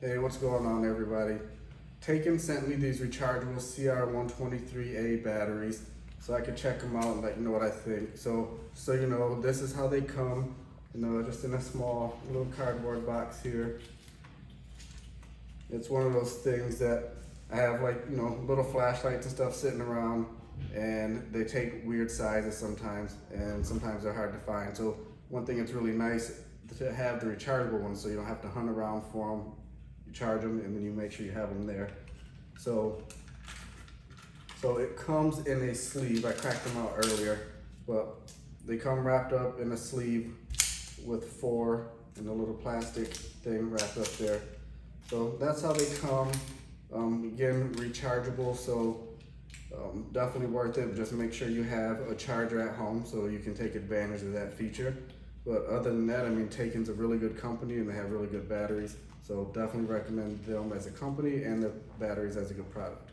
Hey, what's going on, everybody? Taken sent me these rechargeable CR123A batteries so I could check them out and let you know what I think. So you know, this is how they come, just in a small little cardboard box here. It's one of those things that I have, like, little flashlights and stuff sitting around, and they take weird sizes sometimes, and sometimes they're hard to find. So one thing that's really nice to have the rechargeable ones, so you don't have to hunt around for them. You charge them and then you make sure you have them there. So it comes in a sleeve. I cracked them out earlier, but they come wrapped up in a sleeve with 4 in a little plastic thing wrapped up there. So that's how they come. Again, rechargeable, so definitely worth it. Just make sure you have a charger at home so you can take advantage of that feature. But other than that, I mean, Taken's a really good company and they have really good batteries. So definitely recommend them as a company and the batteries as a good product.